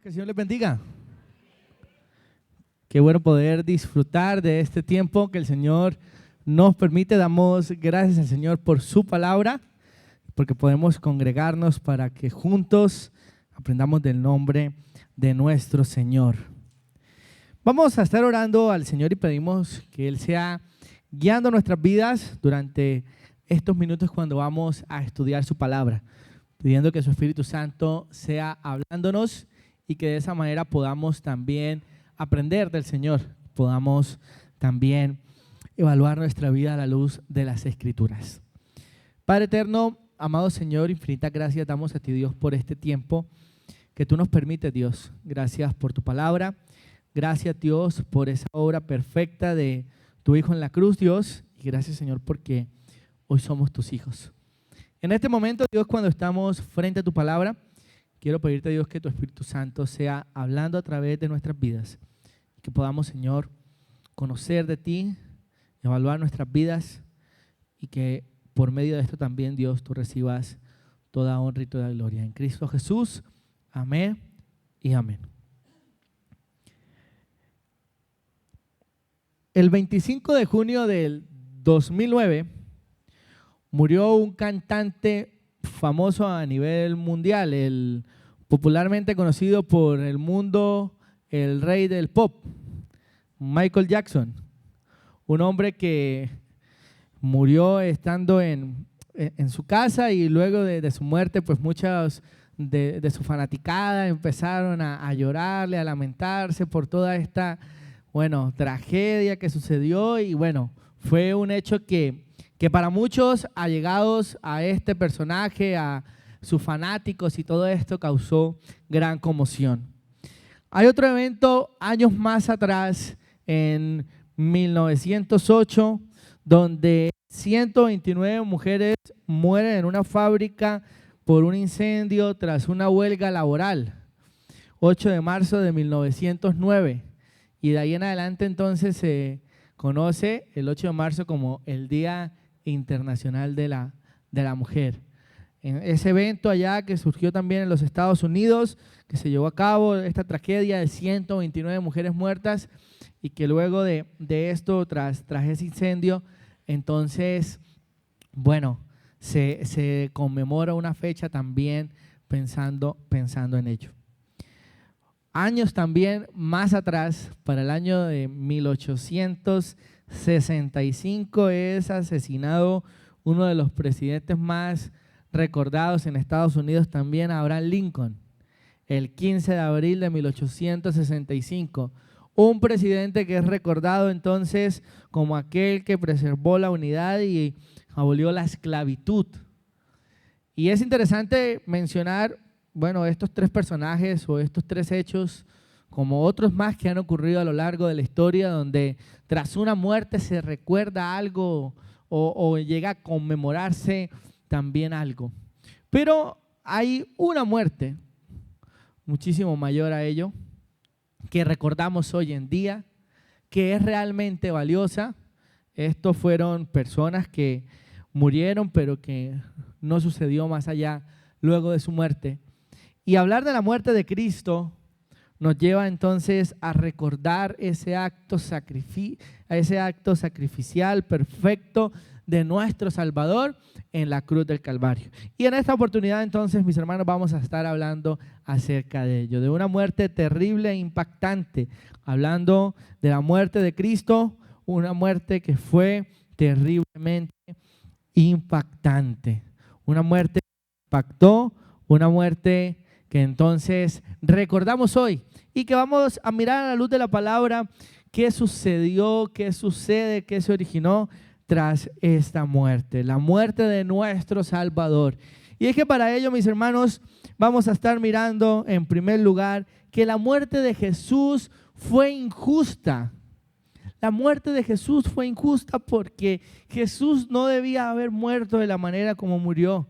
Que el Señor les bendiga. Qué bueno poder disfrutar de este tiempo que el Señor nos permite. Damos gracias al Señor por su palabra, porque podemos congregarnos para que juntos aprendamos del nombre de nuestro Señor. Vamos a estar orando al Señor y pedimos que Él sea guiando nuestras vidas durante estos minutos cuando vamos a estudiar su palabra, pidiendo que su Espíritu Santo sea hablándonos y que de esa manera podamos también aprender del Señor, podamos también evaluar nuestra vida a la luz de las Escrituras. Padre eterno, amado Señor, infinitas gracias damos a ti, Dios, por este tiempo que tú nos permites, Dios. Gracias por tu palabra, gracias, Dios, por esa obra perfecta de tu Hijo en la cruz, Dios, y gracias, Señor, porque hoy somos tus hijos. En este momento, Dios, cuando estamos frente a tu palabra, quiero pedirte, Dios, que tu Espíritu Santo sea hablando a través de nuestras vidas, que podamos, Señor, conocer de ti, evaluar nuestras vidas y que por medio de esto también, Dios, tú recibas toda honra y toda gloria. En Cristo Jesús, amén y amén. El 25 de junio del 2009 murió un cantante famoso a nivel mundial, el popularmente conocido por el mundo, el rey del pop, Michael Jackson, un hombre que murió estando en su casa y luego de su muerte, pues muchas de su fanaticada empezaron a llorarle, a lamentarse por toda esta, tragedia que sucedió y fue un hecho que para muchos allegados a este personaje, a sus fanáticos y todo esto causó gran conmoción. Hay otro evento años más atrás, en 1908, donde 129 mujeres mueren en una fábrica por un incendio tras una huelga laboral. 8 de marzo de 1909. Y de ahí en adelante entonces se conoce el 8 de marzo como el Día Internacional de la Mujer. En ese evento allá que surgió también en los Estados Unidos, que se llevó a cabo esta tragedia de 129 mujeres muertas y que luego de esto, tras ese incendio, entonces, se conmemora una fecha también pensando en ello. Años también más atrás, para el año de 1865, es asesinado uno de los presidentes más recordados en Estados Unidos también, Abraham Lincoln, el 15 de abril de 1865. Un presidente que es recordado entonces como aquel que preservó la unidad y abolió la esclavitud. Y es interesante mencionar, estos tres personajes o estos tres hechos, como otros más que han ocurrido a lo largo de la historia, donde tras una muerte se recuerda algo o llega a conmemorarse también algo. Pero hay una muerte muchísimo mayor a ello, que recordamos hoy en día, que es realmente valiosa. Estos fueron personas que murieron, pero que no sucedió más allá luego de su muerte. Y hablar de la muerte de Cristo nos lleva entonces a recordar ese acto sacrificial perfecto de nuestro Salvador en la cruz del Calvario. Y en esta oportunidad entonces, mis hermanos, vamos a estar hablando acerca de ello, de una muerte terrible e impactante, hablando de la muerte de Cristo, una muerte que fue terriblemente impactante, una muerte que impactó, una muerte que entonces recordamos hoy y que vamos a mirar a la luz de la palabra qué sucedió, qué sucede, qué se originó tras esta muerte, la muerte de nuestro Salvador. Y es que para ello, mis hermanos, vamos a estar mirando en primer lugar que la muerte de Jesús fue injusta. La muerte de Jesús fue injusta porque Jesús no debía haber muerto de la manera como murió.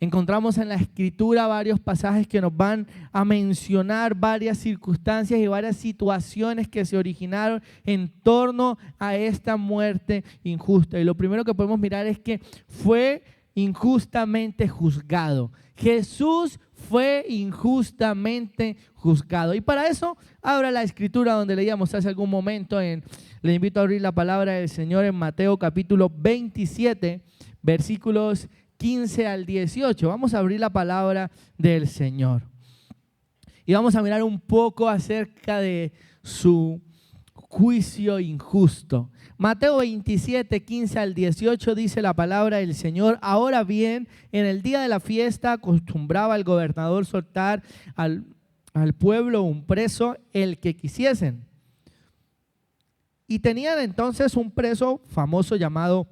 Encontramos en la Escritura varios pasajes que nos van a mencionar varias circunstancias y varias situaciones que se originaron en torno a esta muerte injusta. Y lo primero que podemos mirar es que fue injustamente juzgado. Jesús fue injustamente juzgado. Y para eso, abra la escritura donde leíamos hace algún momento. Le invito a abrir la palabra del Señor en Mateo capítulo 27, versículos 15 al 18. Vamos a abrir la palabra del Señor. Y vamos a mirar un poco acerca de su juicio injusto. Mateo 27, 15 al 18 dice la palabra del Señor: ahora bien, en el día de la fiesta acostumbraba el gobernador soltar al pueblo un preso, el que quisiesen. Y tenían entonces un preso famoso llamado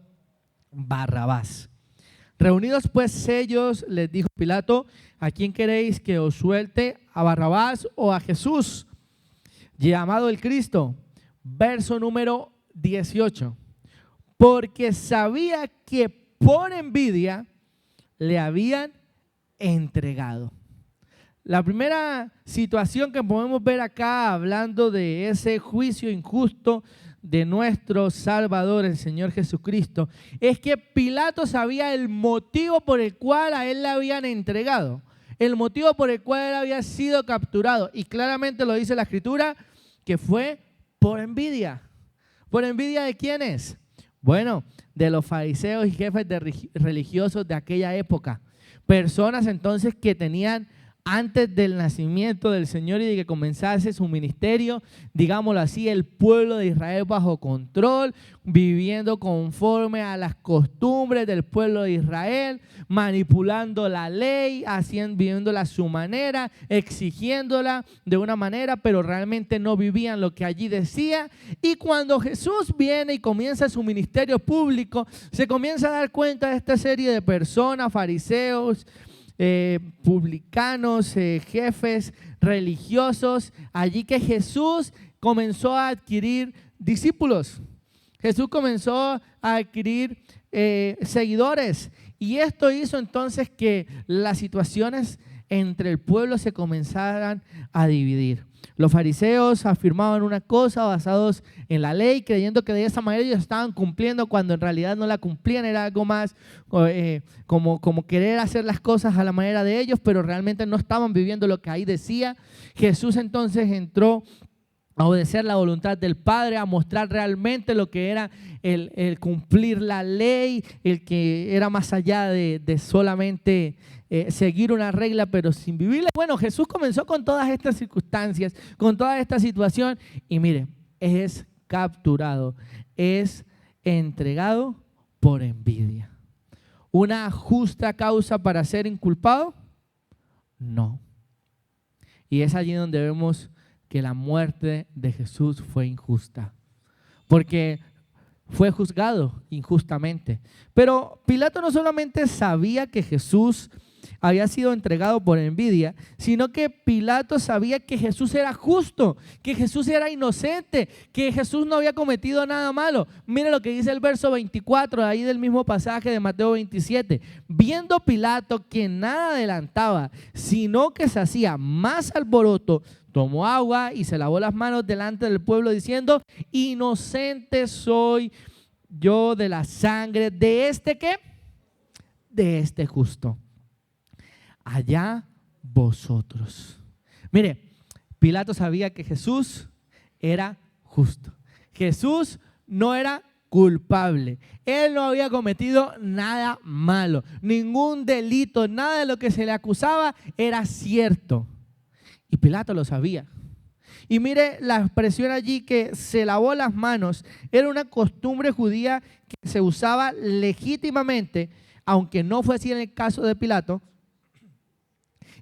Barrabás. Reunidos pues ellos, les dijo Pilato: ¿a quién queréis que os suelte? ¿A Barrabás o a Jesús, llamado el Cristo? Verso número 18. Porque sabía que por envidia le habían entregado. La primera situación que podemos ver acá, hablando de ese juicio injusto de nuestro Salvador, el Señor Jesucristo, es que Pilato sabía el motivo por el cual a él le habían entregado, el motivo por el cual él había sido capturado, y claramente lo dice la Escritura, que fue por envidia. ¿Por envidia de quiénes? Bueno, de los fariseos y jefes religiosos de aquella época. Personas entonces que tenían, antes del nacimiento del Señor y de que comenzase su ministerio, digámoslo así, el pueblo de Israel bajo control, viviendo conforme a las costumbres del pueblo de Israel, manipulando la ley, viviéndola a su manera, exigiéndola de una manera, pero realmente no vivían lo que allí decía. Y cuando Jesús viene y comienza su ministerio público, se comienza a dar cuenta de esta serie de personas, fariseos, publicanos, jefes religiosos, allí que Jesús comenzó a adquirir discípulos. Jesús comenzó a adquirir seguidores, y esto hizo entonces que las situaciones entre el pueblo se comenzaran a dividir. Los fariseos afirmaban una cosa basados en la ley, creyendo que de esa manera ellos estaban cumpliendo, cuando en realidad no la cumplían. Era algo más como querer hacer las cosas a la manera de ellos, pero realmente no estaban viviendo lo que ahí decía. Jesús entonces entró a obedecer la voluntad del Padre, a mostrar realmente lo que era el cumplir la ley, el que era más allá de solamente seguir una regla, pero sin vivirla. Bueno, Jesús comenzó con todas estas circunstancias, con toda esta situación, y mire, es capturado, es entregado por envidia. ¿Una justa causa para ser inculpado? No. Y es allí donde vemos que la muerte de Jesús fue injusta, porque fue juzgado injustamente. Pero Pilato no solamente sabía que Jesús había sido entregado por envidia, sino que Pilato sabía que Jesús era justo, que Jesús era inocente, que Jesús no había cometido nada malo. Mire lo que dice el verso 24, ahí del mismo pasaje de Mateo 27. Viendo Pilato que nada adelantaba, sino que se hacía más alboroto, tomó agua y se lavó las manos delante del pueblo, diciendo: inocente soy yo de la sangre de este ¿qué? De este justo. Allá vosotros. Mire, Pilato sabía que Jesús era justo. Jesús no era culpable. Él no había cometido nada malo, ningún delito, nada de lo que se le acusaba era cierto. Y Pilato lo sabía. Y mire la expresión allí, que se lavó las manos. Era una costumbre judía que se usaba legítimamente, aunque no fue así en el caso de Pilato.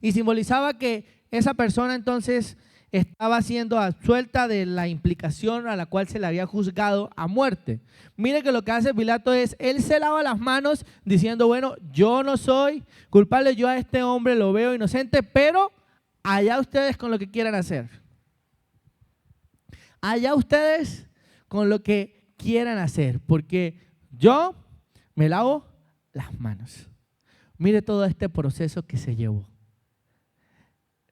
Y simbolizaba que esa persona entonces estaba siendo absuelta de la implicación a la cual se le había juzgado a muerte. Mire que lo que hace Pilato es, él se lava las manos diciendo: bueno, yo no soy culpable, yo a este hombre lo veo inocente, pero allá ustedes con lo que quieran hacer. Allá ustedes con lo que quieran hacer, porque yo me lavo las manos. Mire todo este proceso que se llevó.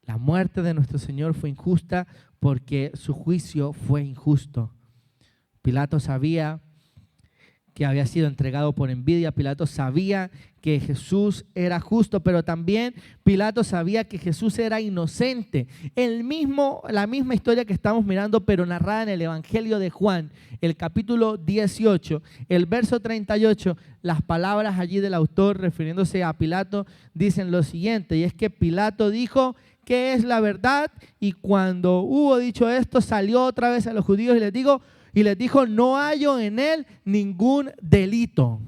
La muerte de nuestro Señor fue injusta porque su juicio fue injusto. Pilato sabía que había sido entregado por envidia. Pilato sabía que Jesús era justo, pero también Pilato sabía que Jesús era inocente. La misma historia que estamos mirando, pero narrada en el Evangelio de Juan, el capítulo 18, el verso 38, las palabras allí del autor refiriéndose a Pilato dicen lo siguiente, y es que Pilato dijo: ¿qué es la verdad? Y cuando hubo dicho esto, salió otra vez a los judíos y les dijo: no hallo en él ningún delito.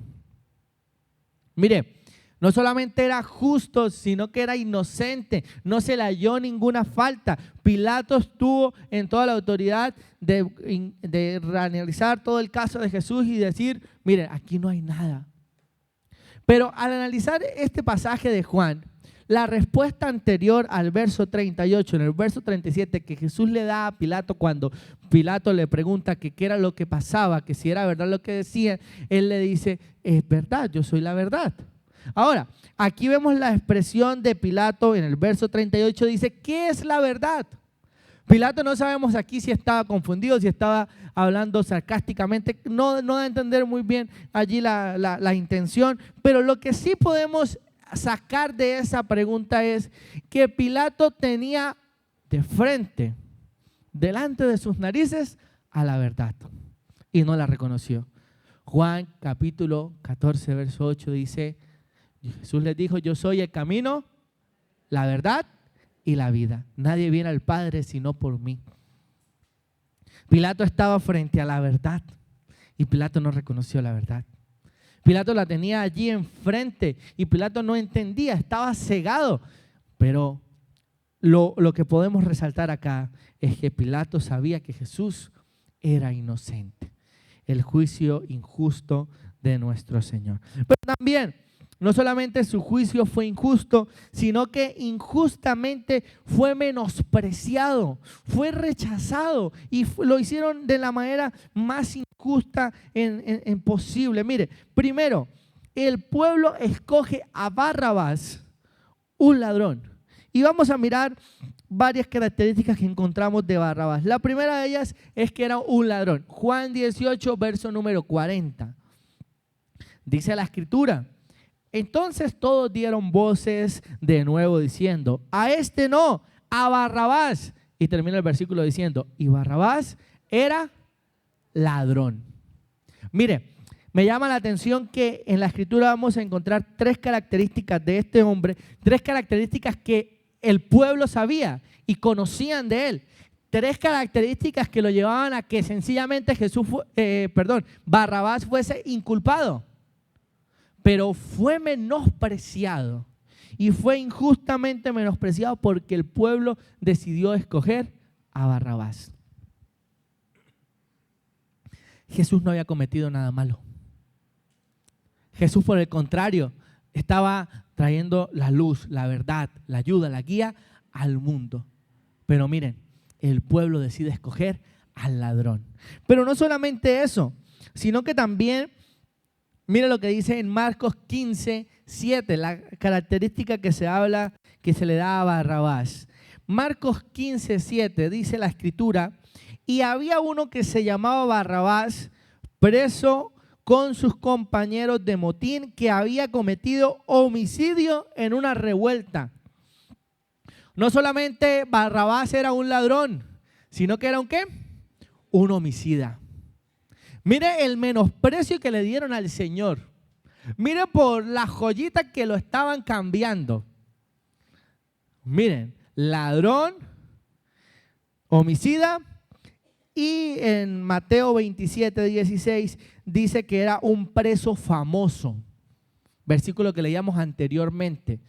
Mire, no solamente era justo, sino que era inocente, no se le halló ninguna falta. Pilato estuvo en toda la autoridad de analizar todo el caso de Jesús y decir: mire, aquí no hay nada. Pero al analizar este pasaje de Juan, la respuesta anterior al verso 38, en el verso 37, que Jesús le da a Pilato cuando Pilato le pregunta que qué era lo que pasaba, que si era verdad lo que decía, él le dice: es verdad, yo soy la verdad. Ahora, aquí vemos la expresión de Pilato en el verso 38, dice: ¿qué es la verdad? Pilato no sabemos aquí si estaba confundido, si estaba hablando sarcásticamente, no da a entender muy bien allí la intención, pero lo que sí podemos sacar de esa pregunta es que Pilato tenía de frente, delante de sus narices, a la verdad y no la reconoció. Juan capítulo 14, verso 8 dice: Jesús les dijo: yo soy el camino, la verdad y la vida. Nadie viene al Padre sino por mí. Pilato estaba frente a la verdad y Pilato no reconoció la verdad. Pilato la tenía allí enfrente y Pilato no entendía, estaba cegado. Pero lo que podemos resaltar acá es que Pilato sabía que Jesús era inocente. El juicio injusto de nuestro Señor. Pero también, no solamente su juicio fue injusto, sino que injustamente fue menospreciado, fue rechazado y lo hicieron de la manera más injusta en posible. Mire, primero, el pueblo escoge a Barrabás, un ladrón. Y vamos a mirar varias características que encontramos de Barrabás. La primera de ellas es que era un ladrón. Juan 18, verso número 40. Dice la Escritura: entonces todos dieron voces de nuevo diciendo: a este no, a Barrabás. Y termina el versículo diciendo: y Barrabás era ladrón. Mire, me llama la atención que en la Escritura vamos a encontrar tres características de este hombre, tres características que el pueblo sabía y conocían de él. Tres características que lo llevaban a que sencillamente Barrabás fuese inculpado. Pero fue menospreciado y fue injustamente menospreciado porque el pueblo decidió escoger a Barrabás. Jesús no había cometido nada malo. Jesús, por el contrario, estaba trayendo la luz, la verdad, la ayuda, la guía al mundo. Pero miren, el pueblo decide escoger al ladrón. Pero no solamente eso, sino que también, mira lo que dice en Marcos 15, 7, la característica que se le da a Barrabás. Marcos 15, 7 dice la Escritura: y había uno que se llamaba Barrabás, preso con sus compañeros de motín, que había cometido homicidio en una revuelta. No solamente Barrabás era un ladrón, sino que era un ¿qué? Un homicida. Mire el menosprecio que le dieron al Señor. Mire por las joyitas que lo estaban cambiando. Miren, ladrón, homicida, y en Mateo 27, 16 dice que era un preso famoso. Versículo que leíamos anteriormente.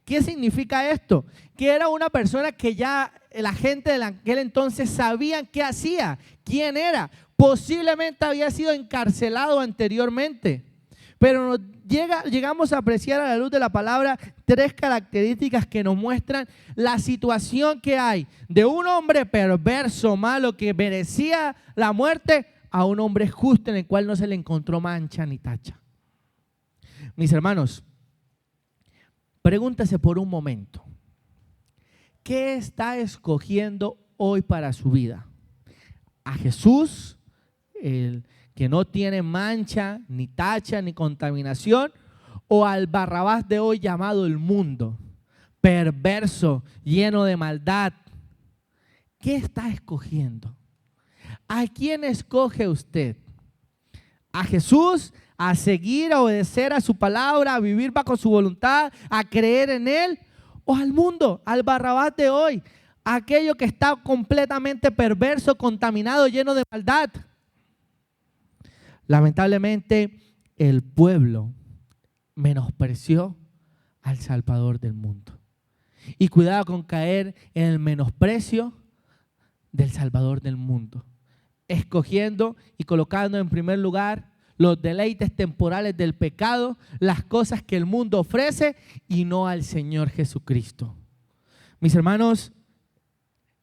¿Qué significa esto? Que era una persona que ya la gente de aquel entonces sabían qué hacía, quién era. Posiblemente había sido encarcelado anteriormente. Pero llegamos a apreciar a la luz de la palabra tres características que nos muestran la situación que hay de un hombre perverso, malo, que merecía la muerte, a un hombre justo en el cual no se le encontró mancha ni tacha. Mis hermanos, pregúntese por un momento, ¿qué está escogiendo hoy para su vida? ¿A Jesús, el que no tiene mancha, ni tacha, ni contaminación, o al Barrabás de hoy llamado el mundo, perverso, lleno de maldad? ¿Qué está escogiendo? ¿A quién escoge usted? ¿A Jesús? ¿A seguir, a obedecer a su palabra, a vivir bajo su voluntad, a creer en Él? ¿O al mundo, al Barrabás de hoy, aquello que está completamente perverso, contaminado, lleno de maldad? Lamentablemente, el pueblo menospreció al Salvador del mundo. Y cuidado con caer en el menosprecio del Salvador del mundo, escogiendo y colocando en primer lugar los deleites temporales del pecado, las cosas que el mundo ofrece, y no al Señor Jesucristo. Mis hermanos,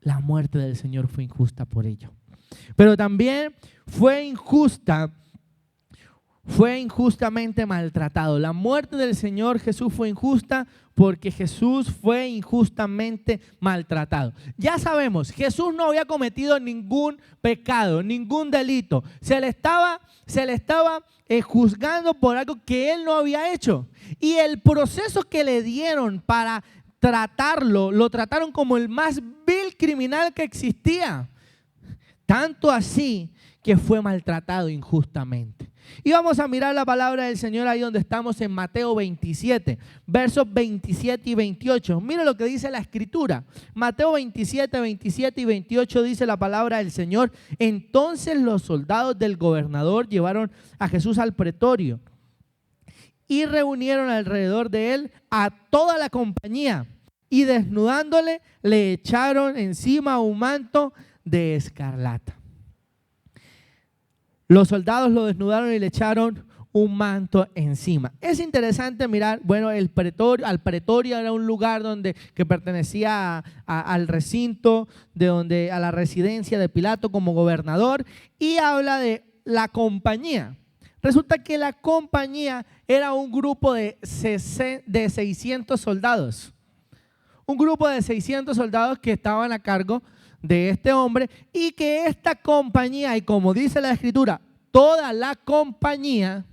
la muerte del Señor fue injusta por ello. Pero también fue injustamente maltratado. La muerte del Señor Jesús fue injusta porque Jesús fue injustamente maltratado. Ya sabemos, Jesús no había cometido ningún pecado, ningún delito. Se le estaba juzgando por algo que él no había hecho. Y el proceso que le dieron para tratarlo, lo trataron como el más vil criminal que existía. Tanto así que fue maltratado injustamente. Y vamos a mirar la palabra del Señor ahí donde estamos en Mateo 27, versos 27 y 28. Mira lo que dice la Escritura. Mateo 27, 27 y 28 dice la palabra del Señor. Entonces los soldados del gobernador llevaron a Jesús al pretorio y reunieron alrededor de él a toda la compañía, y desnudándole le echaron encima un manto de escarlata. Los soldados lo desnudaron y le echaron un manto encima. Es interesante mirar, bueno, al pretorio era un lugar que pertenecía al recinto, a la residencia de Pilato como gobernador, y habla de la compañía. Resulta que la compañía era un grupo de 600 soldados. Un grupo de 600 soldados que estaban a cargo de este hombre, y que esta compañía, y como dice la Escritura, toda la compañía,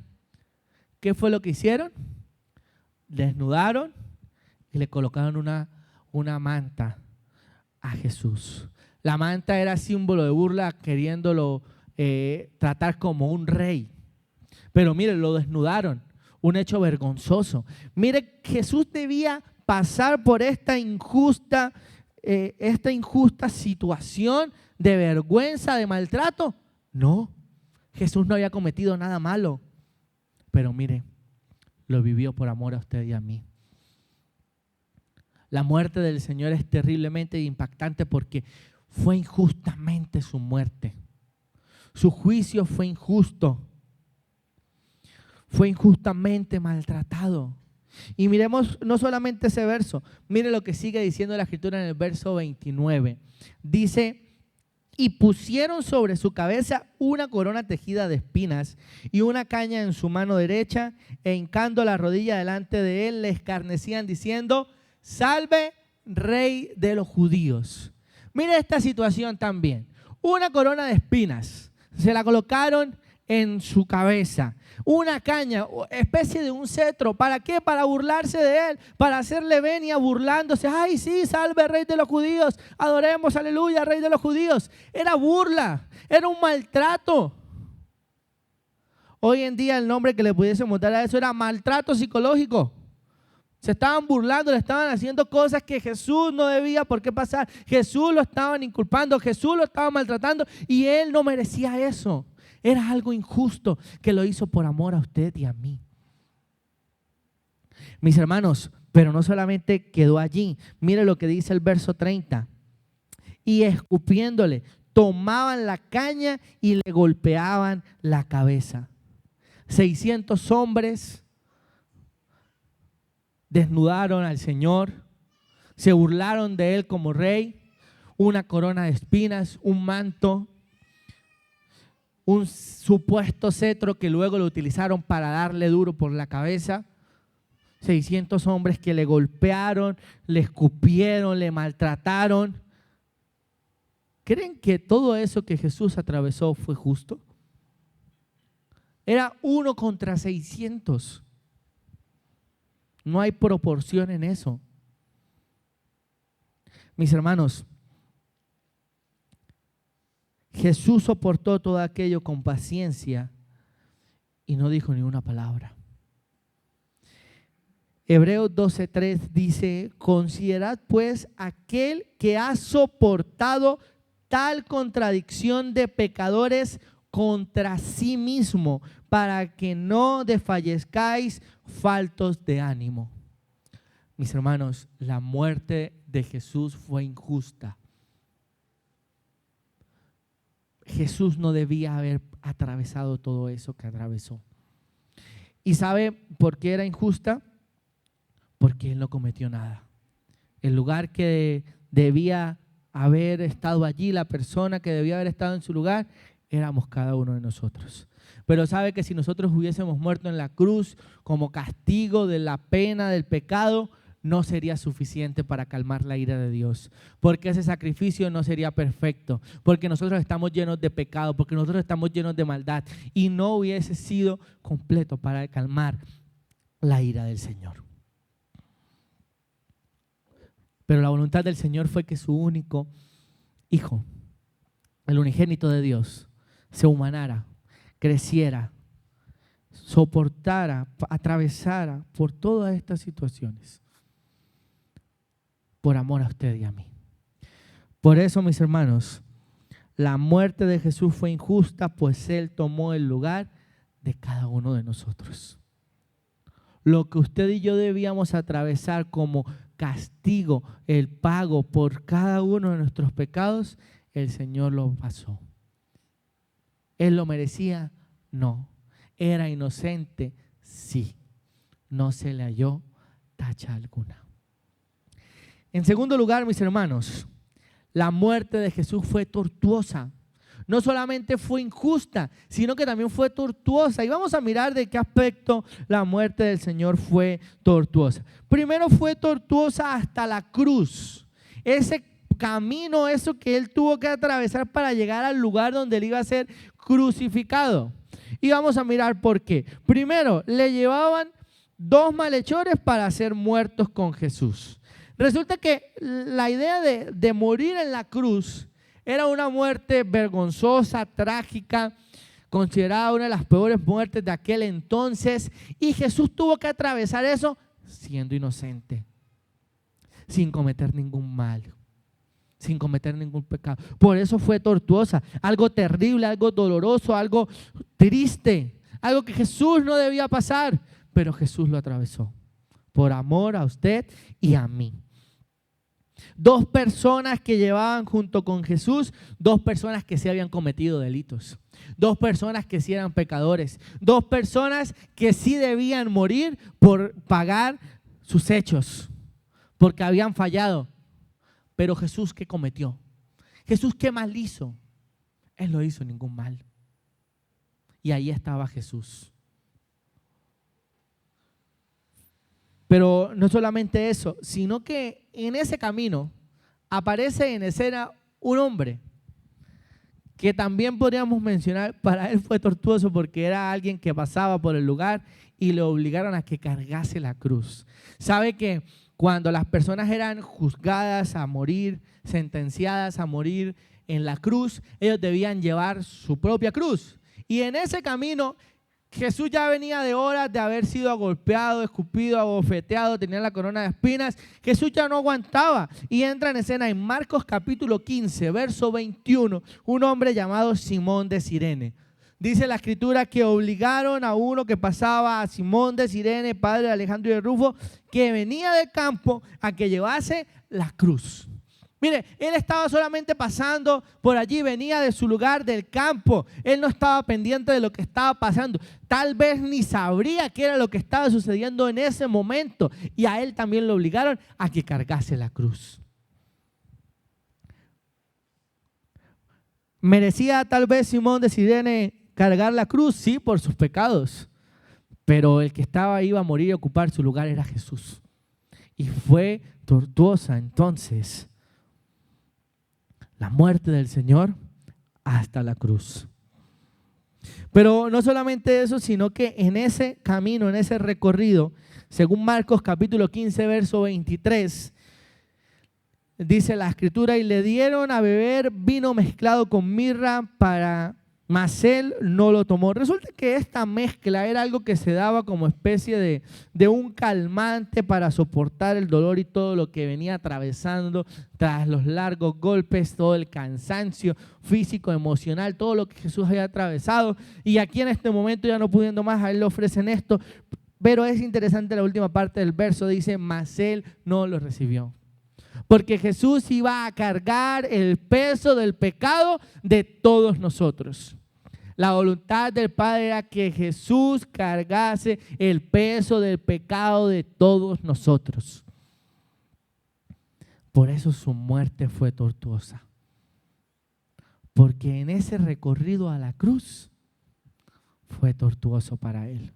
¿qué fue lo que hicieron? Desnudaron y le colocaron una manta a Jesús. La manta era símbolo de burla, queriéndolo tratar como un rey. Pero mire, lo desnudaron, un hecho vergonzoso. Mire, Jesús debía pasar por esta injusta situación de vergüenza, de maltrato. No, Jesús no había cometido nada malo, pero mire, lo vivió por amor a usted y a mí. La muerte del Señor es terriblemente impactante porque fue injustamente su muerte. Su juicio fue injusto. Fue injustamente maltratado. Y miremos no solamente ese verso, mire lo que sigue diciendo la Escritura en el verso 29. Dice: y pusieron sobre su cabeza una corona tejida de espinas y una caña en su mano derecha, e hincando la rodilla delante de él, le escarnecían diciendo: salve, Rey de los judíos. Mire esta situación también. Una corona de espinas, se la colocaron en su cabeza. Una caña, especie de un cetro. ¿Para qué? Para burlarse de él, para hacerle venia burlándose. Ay, sí, salve, Rey de los judíos, adoremos, aleluya, Rey de los judíos. Era burla, era un maltrato. Hoy en día el nombre que le pudiésemos dar a eso era maltrato psicológico. Se estaban burlando, le estaban haciendo cosas que Jesús no debía por qué pasar. Jesús lo estaban inculpando, Jesús lo estaba maltratando, y él no merecía eso. Era algo injusto que lo hizo por amor a usted y a mí. Mis hermanos, pero no solamente quedó allí. Mire lo que dice el verso 30. Y escupiéndole, tomaban la caña y le golpeaban la cabeza. 600 hombres desnudaron al Señor, se burlaron de él como rey, una corona de espinas, un manto, un supuesto cetro que luego lo utilizaron para darle duro por la cabeza. 600 hombres que le golpearon, le escupieron, le maltrataron. ¿Creen que todo eso que Jesús atravesó fue justo? Era 1 contra 600. No hay proporción en eso. Mis hermanos, Jesús soportó todo aquello con paciencia y no dijo ni una palabra. Hebreos 12:3 dice: considerad pues aquel que ha soportado tal contradicción de pecadores contra sí mismo, para que no desfallezcáis faltos de ánimo. Mis hermanos, la muerte de Jesús fue injusta. Jesús no debía haber atravesado todo eso que atravesó. ¿Y sabe por qué era injusta? Porque Él no cometió nada. El lugar que debía haber estado allí, la persona que debía haber estado en su lugar, éramos cada uno de nosotros. Pero sabe que si nosotros hubiésemos muerto en la cruz como castigo de la pena del pecado, no sería suficiente para calmar la ira de Dios, porque ese sacrificio no sería perfecto, porque nosotros estamos llenos de pecado, porque nosotros estamos llenos de maldad, y no hubiese sido completo para calmar la ira del Señor. Pero la voluntad del Señor fue que su único Hijo, el unigénito de Dios, se humanara, creciera, soportara, atravesara por todas estas situaciones, por amor a usted y a mí. Por eso, mis hermanos, la muerte de Jesús fue injusta, pues Él tomó el lugar de cada uno de nosotros. Lo que usted y yo debíamos atravesar como castigo, el pago por cada uno de nuestros pecados, el Señor lo pasó. ¿Él lo merecía? No. ¿Era inocente? Sí. No se le halló tacha alguna. En segundo lugar, mis hermanos, la muerte de Jesús fue tortuosa. No solamente fue injusta, sino que también fue tortuosa. Y vamos a mirar de qué aspecto la muerte del Señor fue tortuosa. Primero, fue tortuosa hasta la cruz. Ese camino, eso que Él tuvo que atravesar para llegar al lugar donde Él iba a ser crucificado. Y vamos a mirar por qué. Primero, le llevaban 2 malhechores para ser muertos con Jesús. Resulta que la idea de morir en la cruz era una muerte vergonzosa, trágica, considerada una de las peores muertes de aquel entonces, y Jesús tuvo que atravesar eso siendo inocente, sin cometer ningún mal, sin cometer ningún pecado. Por eso fue tortuosa, algo terrible, algo doloroso, algo triste, algo que Jesús no debía pasar, pero Jesús lo atravesó por amor a usted y a mí. 2 personas que llevaban junto con Jesús, 2 personas que sí habían cometido delitos, 2 personas que sí eran pecadores, 2 personas que sí debían morir por pagar sus hechos, porque habían fallado. Pero Jesús, ¿qué cometió? Jesús, ¿qué mal hizo? Él no hizo ningún mal. Y ahí estaba Jesús. Pero no solamente eso, sino que en ese camino aparece en escena un hombre que también podríamos mencionar, para él fue tortuoso porque era alguien que pasaba por el lugar y le obligaron a que cargase la cruz. ¿Sabe que cuando las personas eran juzgadas a morir, sentenciadas a morir en la cruz, ellos debían llevar su propia cruz? Y en ese camino Jesús ya venía de horas de haber sido golpeado, escupido, abofeteado, tenía la corona de espinas. Jesús ya no aguantaba y entra en escena en Marcos capítulo 15, verso 21, un hombre llamado Simón de Cirene. Dice la escritura que obligaron a uno que pasaba, a Simón de Cirene, padre de Alejandro y de Rufo, que venía del campo, a que llevase la cruz. Mire, él estaba solamente pasando por allí, venía de su lugar del campo. Él no estaba pendiente de lo que estaba pasando. Tal vez ni sabría qué era lo que estaba sucediendo en ese momento. Y a él también lo obligaron a que cargase la cruz. ¿Merecía tal vez Simón de Cirene cargar la cruz? Sí, por sus pecados. Pero el que estaba iba a morir y ocupar su lugar era Jesús. Y fue tortuosa entonces la muerte del Señor hasta la cruz. Pero no solamente eso, sino que en ese camino, en ese recorrido, según Marcos capítulo 15, verso 23, dice la escritura, y le dieron a beber vino mezclado con mirra, mas él no lo tomó. Resulta que esta mezcla era algo que se daba como especie de un calmante para soportar el dolor y todo lo que venía atravesando tras los largos golpes, todo el cansancio físico, emocional, todo lo que Jesús había atravesado. Y aquí en este momento, ya no pudiendo más, a él le ofrecen esto. Pero es interesante la última parte del verso, dice, mas él no lo recibió. Porque Jesús iba a cargar el peso del pecado de todos nosotros. La voluntad del Padre era que Jesús cargase el peso del pecado de todos nosotros. Por eso su muerte fue tortuosa. Porque en ese recorrido a la cruz fue tortuoso para él.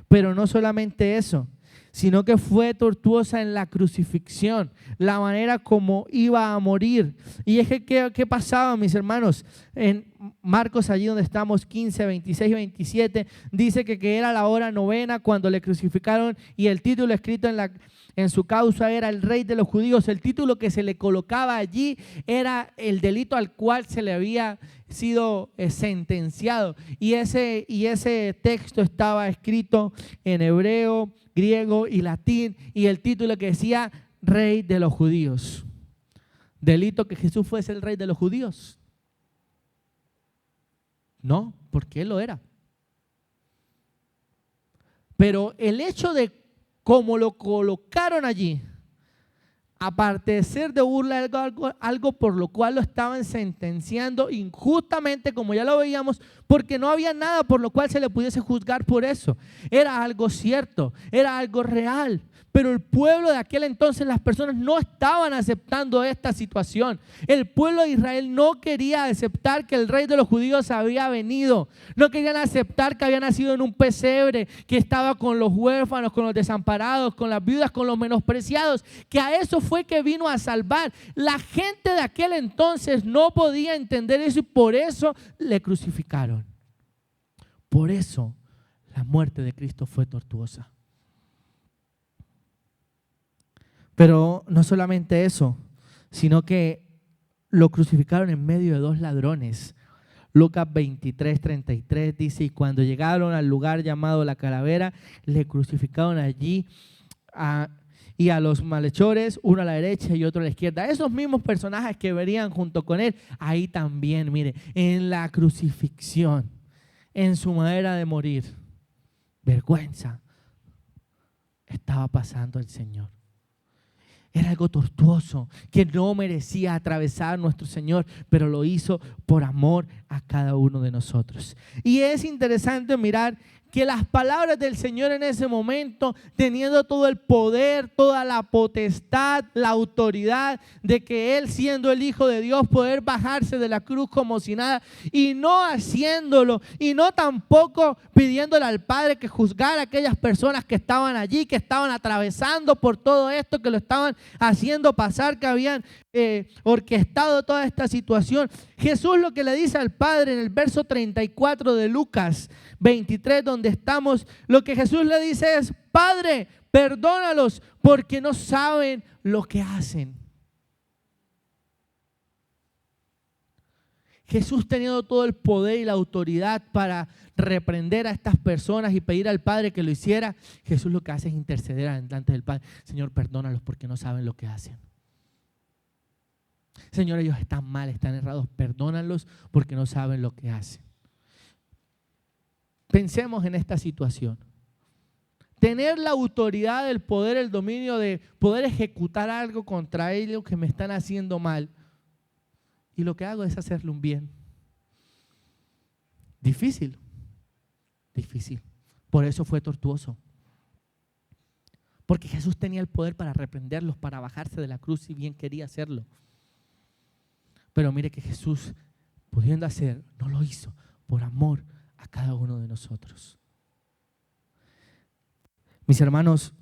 Pero no solamente eso, sino que fue tortuosa en la crucifixión, la manera como iba a morir. Y es que, ¿qué pasaba, mis hermanos? En Marcos, allí donde estamos, 15, 26 y 27, dice que era la hora novena cuando le crucificaron, y el título escrito en su causa era el Rey de los Judíos. El título que se le colocaba allí era el delito al cual se le había sido sentenciado. Y ese texto estaba escrito en hebreo, griego y latín, y el título que decía Rey de los Judíos. ¿Delito que Jesús fuese el Rey de los Judíos? No, porque Él lo era. Pero el hecho de cómo lo colocaron allí, aparte de ser de burla, algo por lo cual lo estaban sentenciando injustamente, como ya lo veíamos, porque no había nada por lo cual se le pudiese juzgar por eso. Era algo cierto, era algo real. Pero el pueblo de aquel entonces, las personas no estaban aceptando esta situación. El pueblo de Israel no quería aceptar que el Rey de los Judíos había venido. No querían aceptar que había nacido en un pesebre, que estaba con los huérfanos, con los desamparados, con las viudas, con los menospreciados, que a eso fue que vino a salvar. La gente de aquel entonces no podía entender eso y por eso le crucificaron. Por eso la muerte de Cristo fue tortuosa. Pero no solamente eso, sino que lo crucificaron en medio de dos ladrones. Lucas 23, 33 dice, y cuando llegaron al lugar llamado La Calavera, le crucificaron allí y a los malhechores, uno a la derecha y otro a la izquierda. Esos mismos personajes que verían junto con él, ahí también, mire, en la crucifixión, en su manera de morir, vergüenza estaba pasando el Señor. Era algo tortuoso que no merecía atravesar nuestro Señor, pero lo hizo por amor a cada uno de nosotros. Y es interesante mirar que las palabras del Señor en ese momento, teniendo todo el poder, toda la potestad, la autoridad de que Él, siendo el Hijo de Dios, poder bajarse de la cruz como si nada, y no haciéndolo, y no tampoco pidiéndole al Padre que juzgara a aquellas personas que estaban allí, que estaban atravesando por todo esto, que lo estaban haciendo pasar, que habían orquestado toda esta situación. Jesús lo que le dice al Padre en el verso 34 de Lucas 23, donde estamos, lo que Jesús le dice es: Padre, perdónalos porque no saben lo que hacen. Jesús, teniendo todo el poder y la autoridad para reprender a estas personas y pedir al Padre que lo hiciera, Jesús lo que hace es interceder delante del Padre. Señor, perdónalos porque no saben lo que hacen. Señor, ellos están mal, están errados, perdónalos porque no saben lo que hacen. Pensemos en esta situación. Tener la autoridad, el poder, el dominio de poder ejecutar algo contra ellos que me están haciendo mal. Y lo que hago es hacerle un bien. Difícil. Difícil. Por eso fue tortuoso. Porque Jesús tenía el poder para reprenderlos, para bajarse de la cruz si bien quería hacerlo. Pero mire que Jesús, pudiendo hacer, no lo hizo por amor a cada uno de nosotros. Mis hermanos,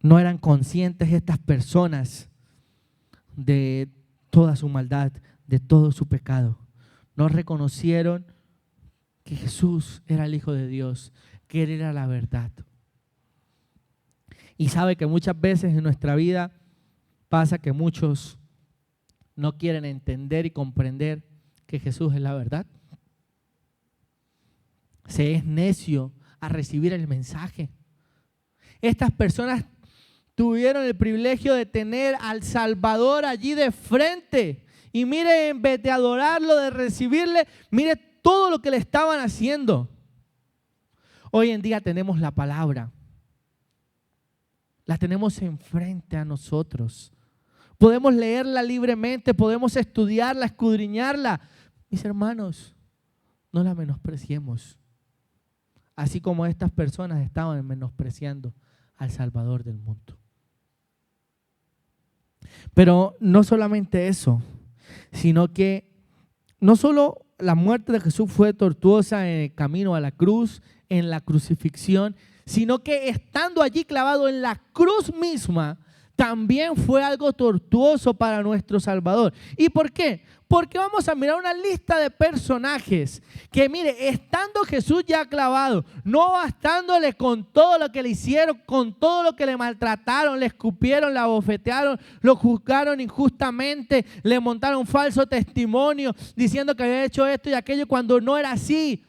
no eran conscientes estas personas de toda su maldad, de todo su pecado. no reconocieron que Jesús era el Hijo de Dios, que Él era la verdad. Y sabe que muchas veces en nuestra vida pasa que muchos no quieren entender y comprender que Jesús es la verdad. Se es necio a recibir el mensaje. Estas personas tuvieron el privilegio de tener al Salvador allí de frente. Y mire, en vez de adorarlo, de recibirle, mire todo lo que le estaban haciendo. Hoy en día tenemos la palabra. La tenemos enfrente a nosotros. Podemos leerla libremente, podemos estudiarla, escudriñarla. Mis hermanos, no la menospreciemos. Así como estas personas estaban menospreciando al Salvador del mundo. Pero no solamente eso, sino que no solo la muerte de Jesús fue tortuosa en el camino a la cruz, en la crucifixión, sino que estando allí clavado en la cruz misma, también fue algo tortuoso para nuestro Salvador. ¿Y por qué? Porque vamos a mirar una lista de personajes que, mire, estando Jesús ya clavado, no bastándole con todo lo que le hicieron, con todo lo que le maltrataron, le escupieron, le abofetearon, lo juzgaron injustamente, le montaron falso testimonio diciendo que había hecho esto y aquello cuando no era así.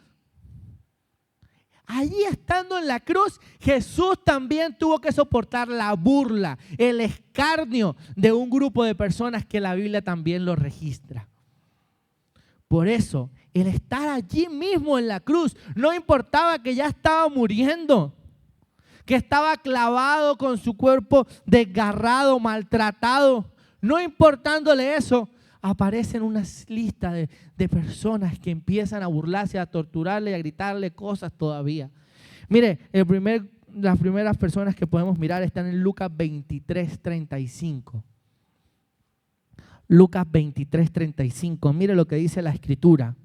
Allí estando en la cruz, Jesús también tuvo que soportar la burla, el escarnio de un grupo de personas que la Biblia también lo registra. Por eso, el estar allí mismo en la cruz, no importaba que ya estaba muriendo, que estaba clavado con su cuerpo desgarrado, maltratado, no importándole eso, aparecen una lista de personas que empiezan a burlarse, a torturarle y a gritarle cosas todavía. Mire, las primeras personas que podemos mirar están en Lucas 23:35. Lucas 23:35. Mire lo que dice la Escritura.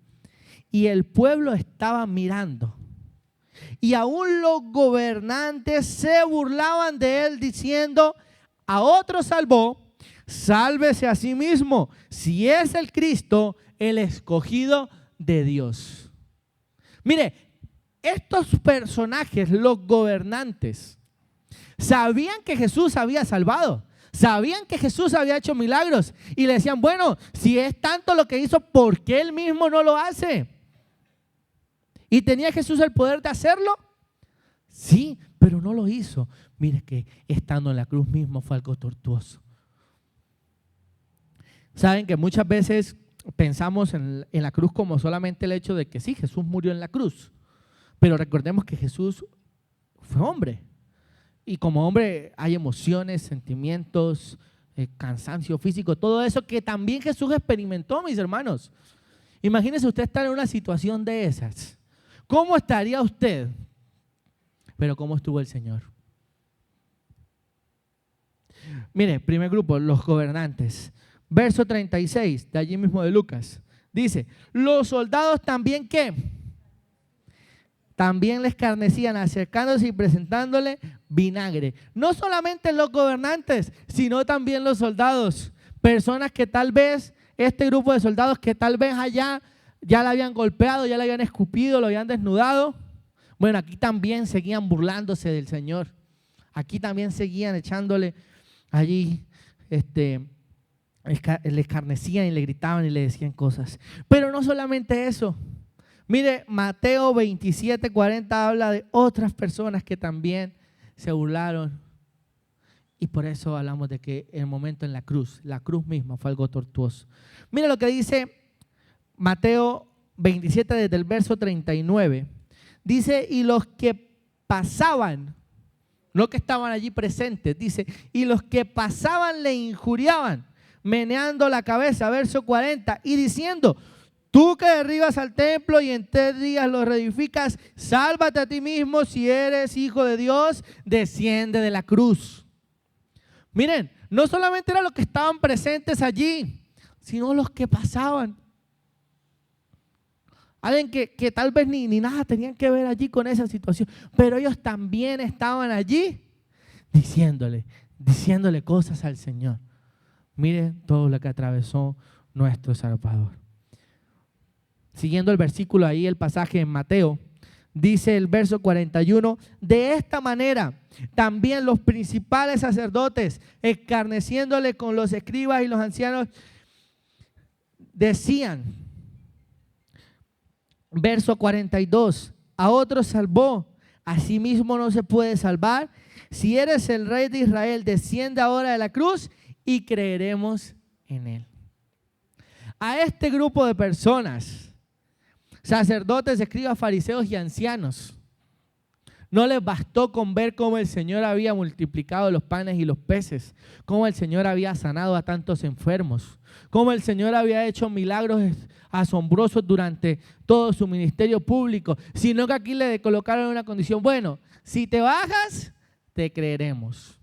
Y el pueblo estaba mirando. Y aún los gobernantes se burlaban de él diciendo, a otro salvó, sálvese a sí mismo, si es el Cristo, el escogido de Dios. Mire, estos personajes, los gobernantes, sabían que Jesús había salvado, sabían que Jesús había hecho milagros y le decían, bueno, si es tanto lo que hizo, ¿por qué él mismo no lo hace? ¿Y tenía Jesús el poder de hacerlo? Sí, pero no lo hizo. Mire que estando en la cruz mismo fue algo tortuoso. Saben que muchas veces pensamos en la cruz como solamente el hecho de que sí, Jesús murió en la cruz. Pero recordemos que Jesús fue hombre. Y como hombre hay emociones, sentimientos, cansancio físico, todo eso que también Jesús experimentó, mis hermanos. Imagínese usted estar en una situación de esas. ¿Cómo estaría usted? Pero ¿cómo estuvo el Señor? Mire, primer grupo, los gobernantes. Verso 36, de allí mismo de Lucas. Dice, los soldados también, ¿qué? También le escarnecían, acercándose y presentándole vinagre. No solamente los gobernantes, sino también los soldados. Personas que tal vez, este grupo de soldados que tal vez allá ya la habían golpeado, ya la habían escupido, lo habían desnudado. Bueno, aquí también seguían burlándose del Señor. Aquí también seguían echándole allí, le escarnecían y le gritaban y le decían cosas. Pero no solamente eso. Mire, Mateo 27:40 habla de otras personas que también se burlaron. Y por eso hablamos de que el momento en la cruz misma fue algo tortuoso. Mire lo que dice Mateo 27 desde el verso 39. Dice, y los que pasaban, no que estaban allí presentes, dice, y los que pasaban le injuriaban, meneando la cabeza, verso 40, y diciendo, tú que derribas al templo y en 3 días lo reedificas, sálvate a ti mismo, si eres hijo de Dios, desciende de la cruz. Miren, no solamente eran los que estaban presentes allí, sino los que pasaban. Alguien que tal vez ni nada tenían que ver allí con esa situación, pero ellos también estaban allí diciéndole cosas al Señor. Miren todo lo que atravesó nuestro Salvador. siguiendo el versículo ahí, el pasaje en Mateo, dice el verso 41, de esta manera también los principales sacerdotes, escarneciéndole con los escribas y los ancianos, decían, verso 42, a otros salvó, a sí mismo no se puede salvar. Si eres el rey de Israel, desciende ahora de la cruz y creeremos en él. A este grupo de personas, sacerdotes, escribas, fariseos y ancianos, no les bastó con ver cómo el Señor había multiplicado los panes y los peces, cómo el Señor había sanado a tantos enfermos, cómo el Señor había hecho milagros asombrosos durante todo su ministerio público, sino que aquí le colocaron una condición: bueno, si te bajas, te creeremos.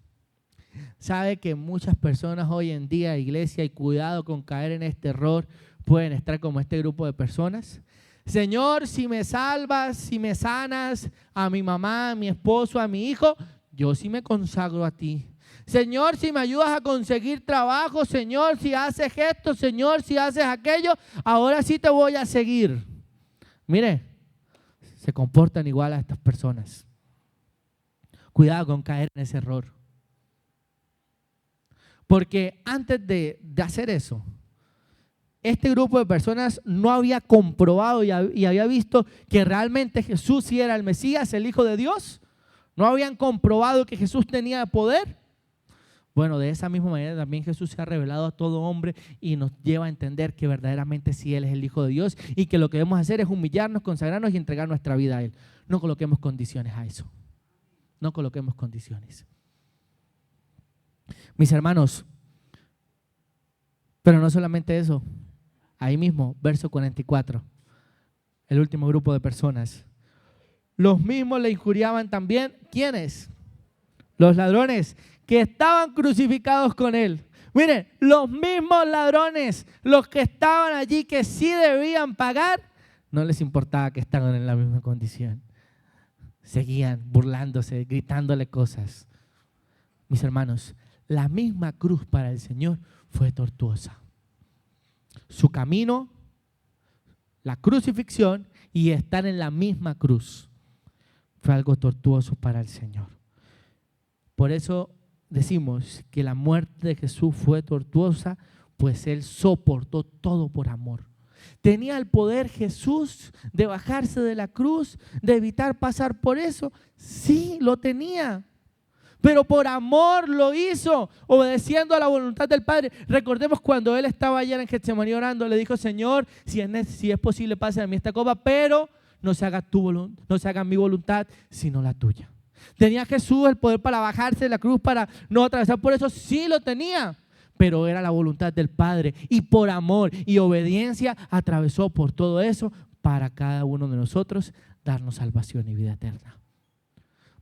Sabe que muchas personas hoy en día, iglesia, y cuidado con caer en este error, pueden estar como este grupo de personas. Señor, si me salvas, si me sanas a mi mamá, a mi esposo, a mi hijo, yo sí me consagro a ti. Señor, si me ayudas a conseguir trabajo, Señor, si haces esto, Señor, si haces aquello, ahora sí te voy a seguir. Mire, se comportan igual a estas personas. Cuidado con caer en ese error. Porque antes de hacer eso, este grupo de personas no había comprobado y había visto que realmente Jesús sí era el Mesías, el Hijo de Dios. No habían comprobado que Jesús tenía poder. Bueno, de esa misma manera también Jesús se ha revelado a todo hombre y nos lleva a entender que verdaderamente sí Él es el Hijo de Dios y que lo que debemos hacer es humillarnos, consagrarnos y entregar nuestra vida a Él. No coloquemos condiciones a eso. No coloquemos condiciones. Mis hermanos, pero no solamente eso. Ahí mismo, verso 44, el último grupo de personas. Los mismos le injuriaban también, ¿quiénes? Los ladrones que estaban crucificados con él. Miren, los mismos ladrones, los que estaban allí que sí debían pagar, no les importaba que estaban en la misma condición. Seguían burlándose, gritándole cosas. Mis hermanos, la misma cruz para el Señor fue tortuosa. Su camino, la crucifixión y estar en la misma cruz fue algo tortuoso para el Señor. Por eso decimos que la muerte de Jesús fue tortuosa, pues Él soportó todo por amor. ¿Tenía el poder Jesús de bajarse de la cruz, de evitar pasar por eso? Sí, lo tenía. Pero por amor lo hizo, obedeciendo a la voluntad del Padre. Recordemos cuando Él estaba allá en Getsemaní orando, le dijo: Señor, si es posible, pase de mí esta copa, pero no se haga mi voluntad, sino la tuya. ¿Tenía Jesús el poder para bajarse de la cruz, para no atravesar por eso? Sí lo tenía, pero era la voluntad del Padre. Y por amor y obediencia atravesó por todo eso para cada uno de nosotros darnos salvación y vida eterna.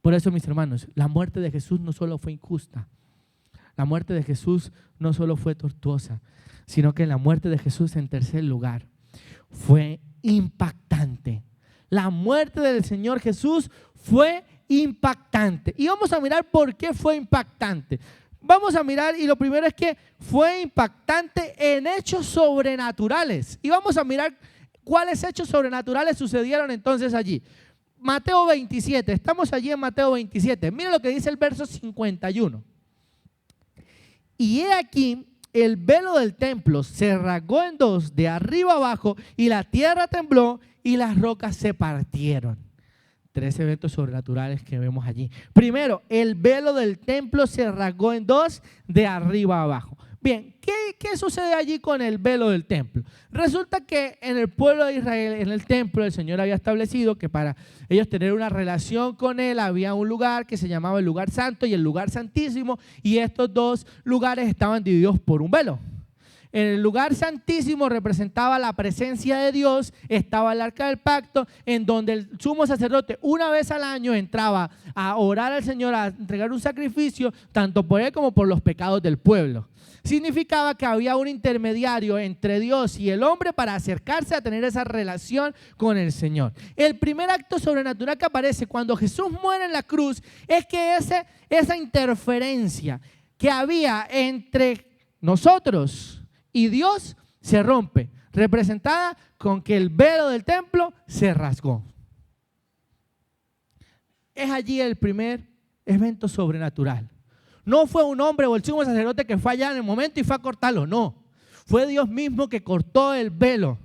Por eso, mis hermanos, la muerte de Jesús no solo fue injusta, la muerte de Jesús no solo fue tortuosa, sino que la muerte de Jesús, en tercer lugar, fue impactante. La muerte del Señor Jesús fue impactante. Y vamos a mirar por qué fue impactante. Vamos a mirar, y lo primero es que fue impactante en hechos sobrenaturales. Y vamos a mirar cuáles hechos sobrenaturales sucedieron entonces allí. Mateo 27, estamos allí en Mateo 27. Mira lo que dice el verso 51. Y he aquí, el velo del templo se rasgó en dos, de arriba abajo, y la tierra tembló y las rocas se partieron. 3 eventos sobrenaturales que vemos allí. Primero, el velo del templo se rasgó en dos, de arriba abajo. Bien, ¿qué sucede allí con el velo del templo? Resulta que en el pueblo de Israel, en el templo, el Señor había establecido que para ellos tener una relación con Él había un lugar que se llamaba el lugar santo y el lugar santísimo, y estos dos lugares estaban divididos por un velo. En el lugar santísimo representaba la presencia de Dios, estaba el arca del pacto, en donde el sumo sacerdote una vez al año entraba a orar al Señor, a entregar un sacrificio, tanto por él como por los pecados del pueblo. Significaba que había un intermediario entre Dios y el hombre para acercarse a tener esa relación con el Señor. El primer acto sobrenatural que aparece cuando Jesús muere en la cruz es que esa interferencia que había entre nosotros y Dios se rompe. representada con que el velo del templo se rasgó. Es allí el primer evento sobrenatural. No fue un hombre o el sumo sacerdote que fue allá en el momento y fue a cortarlo, no. Fue Dios mismo que cortó el velo.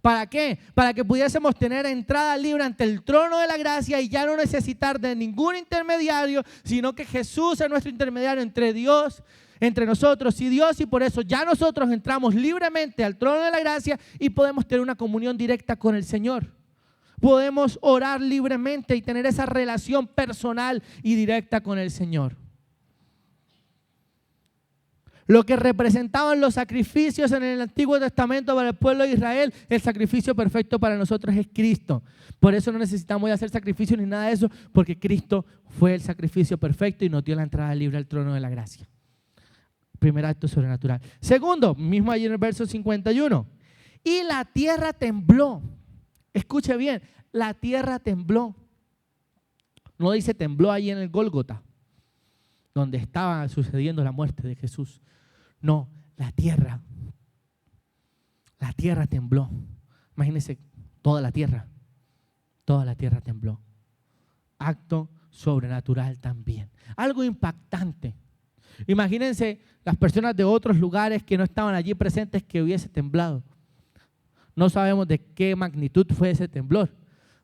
¿Para qué? Para que pudiésemos tener entrada libre ante el trono de la gracia y ya no necesitar de ningún intermediario, sino que Jesús es nuestro intermediario entre Dios, entre nosotros y Dios, y por eso ya nosotros entramos libremente al trono de la gracia y podemos tener una comunión directa con el Señor. Podemos orar libremente y tener esa relación personal y directa con el Señor. Lo que representaban los sacrificios en el Antiguo Testamento para el pueblo de Israel, el sacrificio perfecto para nosotros es Cristo. Por eso no necesitamos hacer sacrificios ni nada de eso, porque Cristo fue el sacrificio perfecto y nos dio la entrada libre al trono de la gracia. Primer acto sobrenatural. Segundo, mismo allí en el verso 51. Y la tierra tembló. Escuche bien, la tierra tembló. No dice tembló allí en el Gólgota, donde estaba sucediendo la muerte de Jesús. No, la tierra tembló. Imagínense, toda la tierra tembló. Acto sobrenatural también. Algo impactante. Imagínense las personas de otros lugares que no estaban allí presentes que hubiese temblado. No sabemos de qué magnitud fue ese temblor,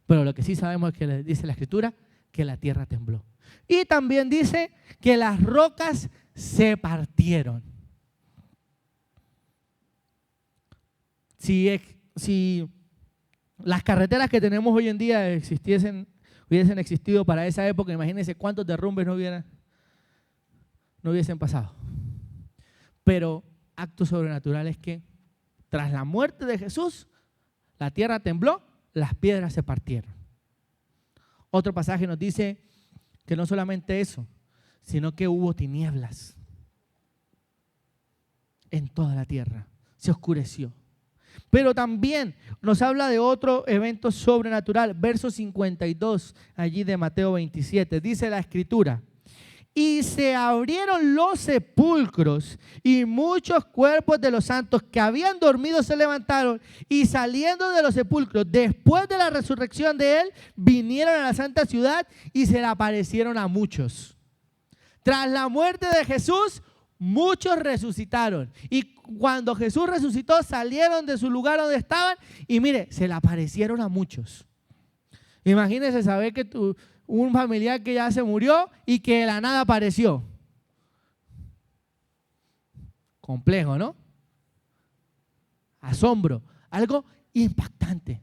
pero lo que sí sabemos es que dice la Escritura que la tierra tembló. Y también dice que las rocas se partieron. Si las carreteras que tenemos hoy en día hubiesen existido para esa época, imagínense cuántos derrumbes no hubiesen pasado. Pero acto sobrenatural es que tras la muerte de Jesús, la tierra tembló, las piedras se partieron. Otro pasaje nos dice que no solamente eso, sino que hubo tinieblas en toda la tierra, se oscureció. Pero también nos habla de otro evento sobrenatural, verso 52, allí de Mateo 27, dice la Escritura: y se abrieron los sepulcros y muchos cuerpos de los santos que habían dormido se levantaron y saliendo de los sepulcros después de la resurrección de él, vinieron a la santa ciudad y se le aparecieron a muchos. Tras la muerte de Jesús, muchos resucitaron. Y cuando Jesús resucitó, salieron de su lugar donde estaban y mire, se le aparecieron a muchos. Imagínense saber que un familiar que ya se murió y que de la nada apareció. Complejo, ¿no? Asombro, algo impactante.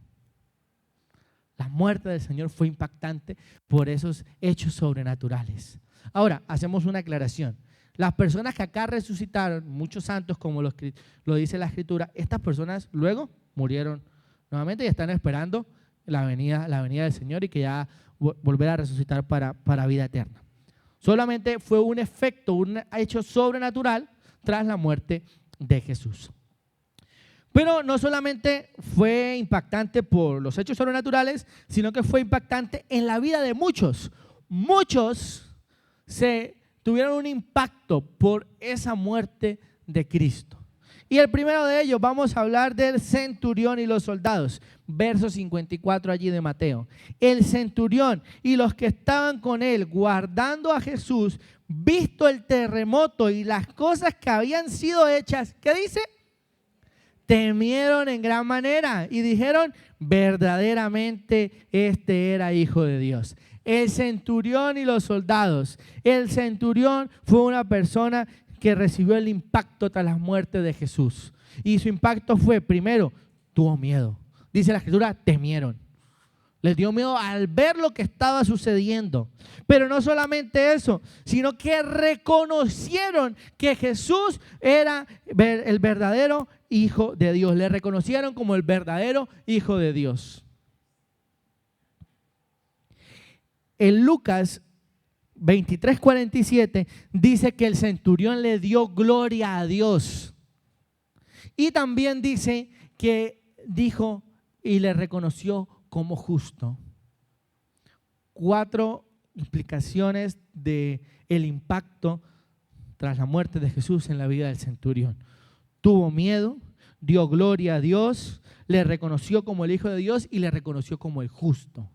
La muerte del Señor fue impactante por esos hechos sobrenaturales. Ahora, hacemos una aclaración. Las personas que acá resucitaron, muchos santos, como lo dice la Escritura, estas personas luego murieron nuevamente y están esperando la venida del Señor y que ya volver a resucitar para vida eterna. Solamente fue un efecto, un hecho sobrenatural tras la muerte de Jesús. Pero no solamente fue impactante por los hechos sobrenaturales, sino que fue impactante en la vida de muchos. Muchos tuvieron un impacto por esa muerte de Cristo. Y el primero de ellos, vamos a hablar del centurión y los soldados. Verso 54 allí de Mateo. El centurión y los que estaban con él guardando a Jesús, visto el terremoto y las cosas que habían sido hechas, ¿qué dice? Temieron en gran manera y dijeron, verdaderamente este era hijo de Dios. El centurión y los soldados. El centurión fue una persona que recibió el impacto tras la muerte de Jesús. Y su impacto fue, primero, tuvo miedo. Dice la Escritura, temieron. Les dio miedo al ver lo que estaba sucediendo. Pero no solamente eso, sino que reconocieron que Jesús era el verdadero Hijo de Dios. Le reconocieron como el verdadero Hijo de Dios. En Lucas 23:47 dice que el centurión le dio gloria a Dios. Y también dice que dijo y le reconoció como justo. 4 implicaciones del impacto tras la muerte de Jesús en la vida del centurión. Tuvo miedo, dio gloria a Dios, le reconoció como el Hijo de Dios y le reconoció como el justo.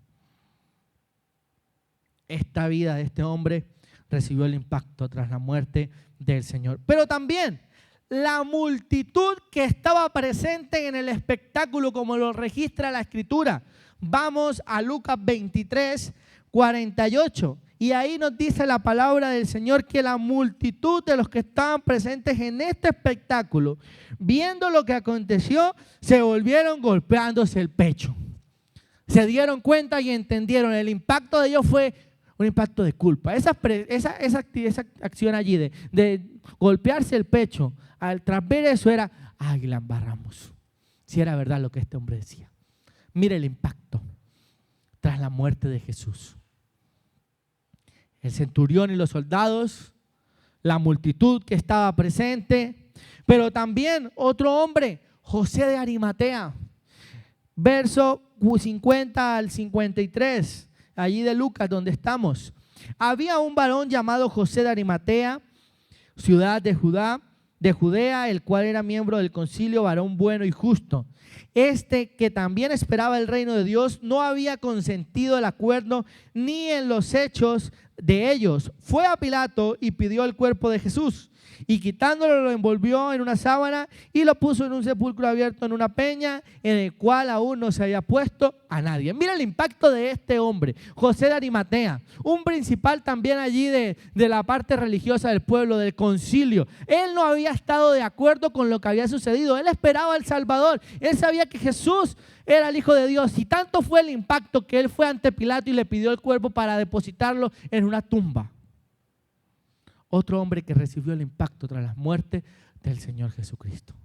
Esta vida de este hombre recibió el impacto tras la muerte del Señor. Pero también la multitud que estaba presente en el espectáculo, como lo registra la Escritura. Vamos a Lucas 23, 48. Y ahí nos dice la palabra del Señor que la multitud de los que estaban presentes en este espectáculo, viendo lo que aconteció, se volvieron golpeándose el pecho. Se dieron cuenta y entendieron. El impacto de ellos fue un impacto de culpa. Esa acción allí de golpearse el pecho, tras ver eso era, ay, la embarramos. Si era verdad lo que este hombre decía. Mire el impacto tras la muerte de Jesús. El centurión y los soldados, la multitud que estaba presente, pero también otro hombre, José de Arimatea. Verso 50 al 53, allí de Lucas donde estamos. Había un varón llamado José de Arimatea, ciudad de Judea, el cual era miembro del concilio, varón bueno y justo. Este, que también esperaba el reino de Dios, no había consentido el acuerdo ni en los hechos de ellos. Fue a Pilato y pidió el cuerpo de Jesús, y quitándolo lo envolvió en una sábana y lo puso en un sepulcro abierto en una peña, en el cual aún no se había puesto a nadie. Mira el impacto de este hombre, José de Arimatea, un principal también allí de la parte religiosa del pueblo, del concilio. Él no había estado de acuerdo con lo que había sucedido. Él esperaba al Salvador. Él sabía que Jesús era el Hijo de Dios, y tanto fue el impacto que él fue ante Pilato y le pidió el cuerpo para depositarlo en una tumba. Otro hombre que recibió el impacto tras la muerte del Señor Jesucristo.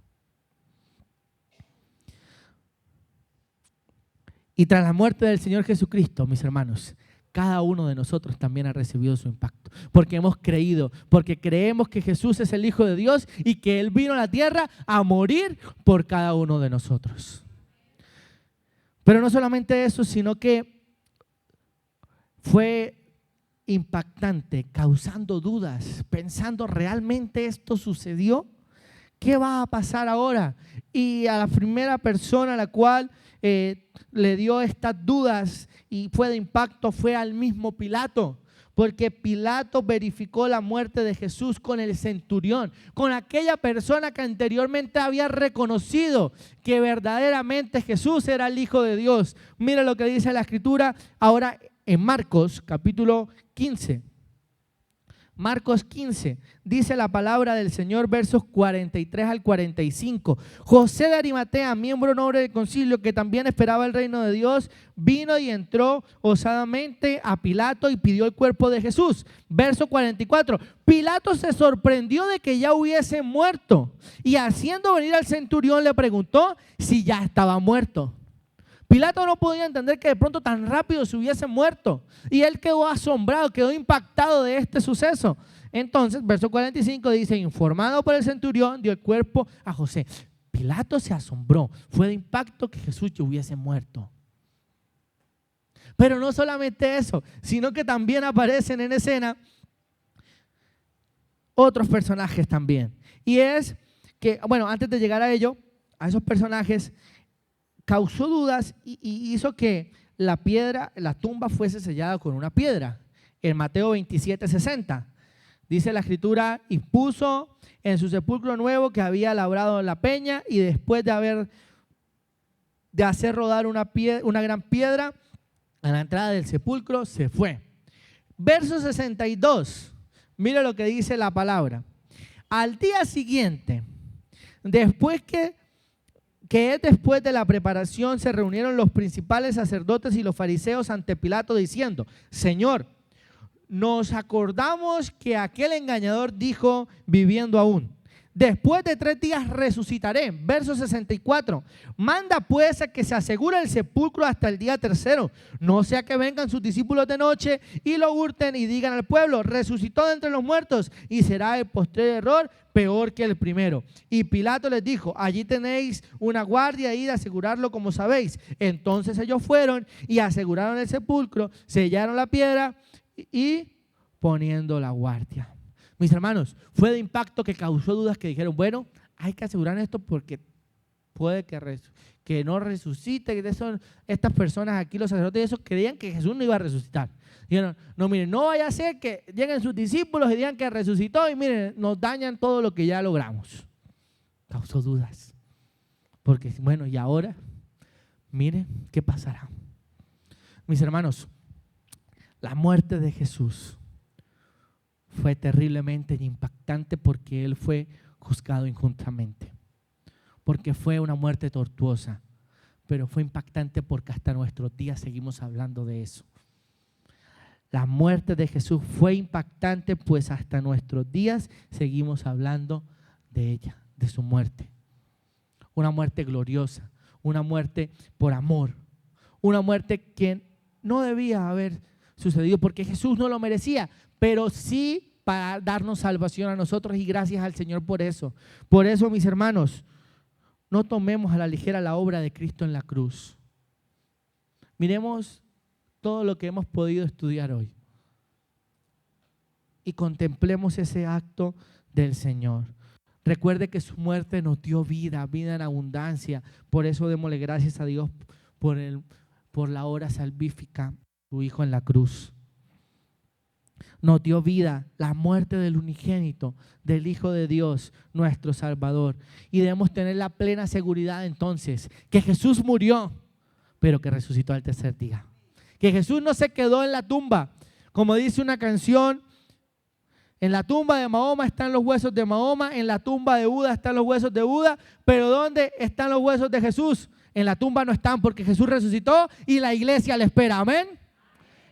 Y tras la muerte del Señor Jesucristo, mis hermanos, cada uno de nosotros también ha recibido su impacto, porque hemos creído, porque creemos que Jesús es el Hijo de Dios y que Él vino a la tierra a morir por cada uno de nosotros. Pero no solamente eso, sino que fue impactante, causando dudas, pensando, ¿realmente esto sucedió? ¿Qué va a pasar ahora? Y a la primera persona a la cual le dio estas dudas y fue de impacto fue al mismo Pilato, porque Pilato verificó la muerte de Jesús con el centurión, con aquella persona que anteriormente había reconocido que verdaderamente Jesús era el Hijo de Dios. Mira lo que dice la Escritura ahora en Marcos capítulo 15. Marcos 15, dice la palabra del Señor, versos 43 al 45. José de Arimatea, miembro noble del concilio, que también esperaba el reino de Dios, vino y entró osadamente a Pilato y pidió el cuerpo de Jesús. Verso 44, Pilato se sorprendió de que ya hubiese muerto, y haciendo venir al centurión le preguntó si ya estaba muerto. Pilato no podía entender que de pronto tan rápido se hubiese muerto, y él quedó asombrado, quedó impactado de este suceso. Entonces, verso 45 dice, informado por el centurión, dio el cuerpo a José. Pilato se asombró, fue de impacto que Jesús ya hubiese muerto. Pero no solamente eso, sino que también aparecen en escena otros personajes también. Y es que, bueno, antes de llegar a ello, a esos personajes, causó dudas y hizo que la tumba fuese sellada con una piedra. En Mateo 27, 60 dice la Escritura, y puso en su sepulcro nuevo que había labrado en la peña, y después de hacer rodar una gran piedra a la entrada del sepulcro, se fue. Verso 62, mira lo que dice la palabra. Al día siguiente, después de la preparación, se reunieron los principales sacerdotes y los fariseos ante Pilato diciendo, Señor, nos acordamos que aquel engañador dijo viviendo aún, después de 3 días resucitaré. Verso 64, manda pues a que se asegure el sepulcro hasta el día 3, no sea que vengan sus discípulos de noche y lo hurten y digan al pueblo, resucitó de entre los muertos, y será el postrer error peor que el primero. Y Pilato les dijo, allí tenéis una guardia, id a asegurarlo como sabéis. Entonces ellos fueron y aseguraron el sepulcro, sellaron la piedra y poniendo la guardia. Mis hermanos, fue de impacto que causó dudas que dijeron, bueno, hay que asegurar esto porque puede que no resucite. De eso, estas personas aquí, los sacerdotes, esos creían que Jesús no iba a resucitar. Dijeron, no, miren, no vaya a ser que lleguen sus discípulos y digan que resucitó y miren, nos dañan todo lo que ya logramos. Causó dudas. Porque bueno, y ahora, miren qué pasará. Mis hermanos, la muerte de Jesús fue terriblemente impactante porque Él fue juzgado injustamente. Porque fue una muerte tortuosa, pero fue impactante porque hasta nuestros días seguimos hablando de eso. La muerte de Jesús fue impactante, pues hasta nuestros días seguimos hablando de ella, de su muerte. Una muerte gloriosa, una muerte por amor, una muerte que no debía haber sucedido porque Jesús no lo merecía, pero sí para darnos salvación a nosotros y gracias al Señor por eso. Por eso, mis hermanos, no tomemos a la ligera la obra de Cristo en la cruz. Miremos todo lo que hemos podido estudiar hoy y contemplemos ese acto del Señor. Recuerde que su muerte nos dio vida, vida en abundancia. Por eso démosle gracias a Dios por la obra salvífica, su Hijo en la cruz. Nos dio vida, la muerte del unigénito, del Hijo de Dios, nuestro Salvador. Y debemos tener la plena seguridad entonces que Jesús murió, pero que resucitó al tercer día. Que Jesús no se quedó en la tumba. Como dice una canción, en la tumba de Mahoma están los huesos de Mahoma, en la tumba de Buda están los huesos de Buda, pero ¿dónde están los huesos de Jesús? En la tumba no están porque Jesús resucitó y la iglesia le espera. Amén.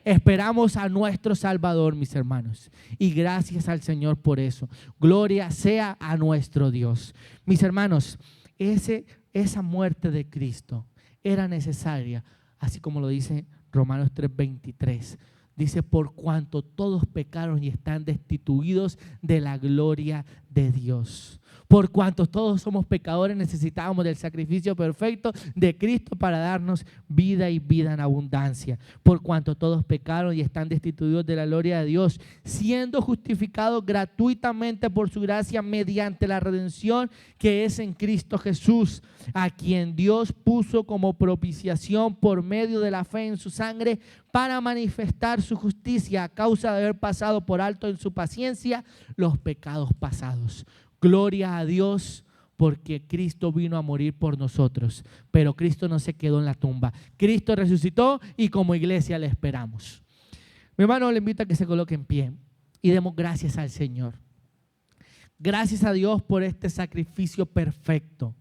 Esperamos a nuestro Salvador, mis hermanos, y gracias al Señor por eso. Gloria sea a nuestro Dios. Mis hermanos, esa muerte de Cristo era necesaria, así como lo dice Romanos 3:23. Dice, por cuanto todos pecaron y están destituidos de la gloria de Dios. Por cuanto todos somos pecadores, necesitábamos del sacrificio perfecto de Cristo para darnos vida y vida en abundancia. Por cuanto todos pecaron y están destituidos de la gloria de Dios, siendo justificados gratuitamente por su gracia mediante la redención que es en Cristo Jesús, a quien Dios puso como propiciación por medio de la fe en su sangre para manifestar su justicia a causa de haber pasado por alto en su paciencia los pecados pasados. Gloria a Dios porque Cristo vino a morir por nosotros, pero Cristo no se quedó en la tumba. Cristo resucitó y como iglesia le esperamos. Mi hermano, le invito a que se coloque en pie y demos gracias al Señor. Gracias a Dios por este sacrificio perfecto,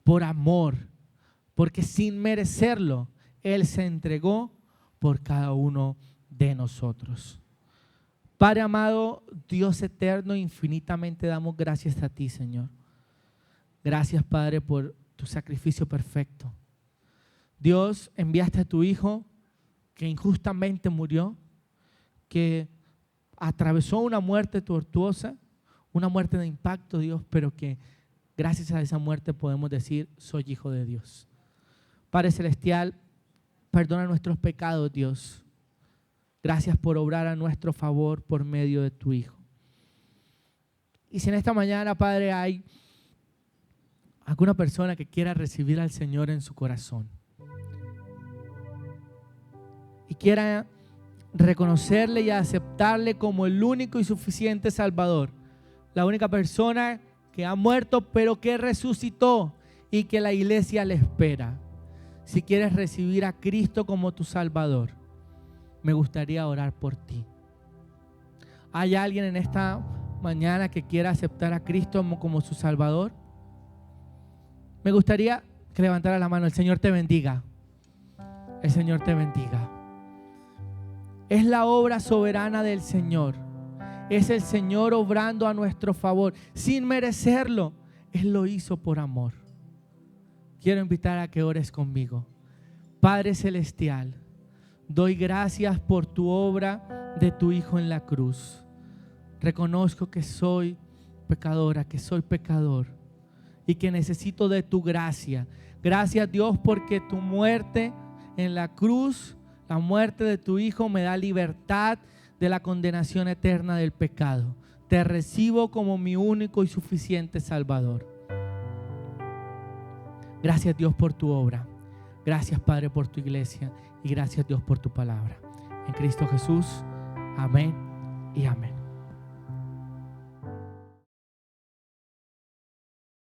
por amor, porque sin merecerlo, Él se entregó por cada uno de nosotros. Padre amado, Dios eterno, infinitamente damos gracias a ti, Señor. Gracias, Padre, por tu sacrificio perfecto. Dios, enviaste a tu Hijo que injustamente murió, que atravesó una muerte tortuosa, una muerte de impacto, Dios, pero que gracias a esa muerte podemos decir, soy hijo de Dios. Padre celestial, perdona nuestros pecados, Dios. Gracias por obrar a nuestro favor por medio de tu Hijo. Y si en esta mañana, Padre, hay alguna persona que quiera recibir al Señor en su corazón y quiera reconocerle y aceptarle como el único y suficiente Salvador, la única persona que ha muerto pero que resucitó y que la iglesia le espera. Si quieres recibir a Cristo como tu Salvador, me gustaría orar por ti. ¿Hay alguien en esta mañana que quiera aceptar a Cristo como su Salvador? Me gustaría que levantara la mano. El Señor te bendiga. El Señor te bendiga. Es la obra soberana del Señor. Es el Señor obrando a nuestro favor. Sin merecerlo, Él lo hizo por amor. Quiero invitar a que ores conmigo. Padre celestial, doy gracias por tu obra de tu Hijo en la cruz. Reconozco que soy pecadora, que soy pecador y que necesito de tu gracia. Gracias, Dios, porque tu muerte en la cruz, la muerte de tu Hijo, me da libertad de la condenación eterna del pecado. Te recibo como mi único y suficiente Salvador. Gracias, Dios, por tu obra. Gracias, Padre, por tu iglesia. Y gracias, Dios, por tu palabra. En Cristo Jesús. Amén y amén.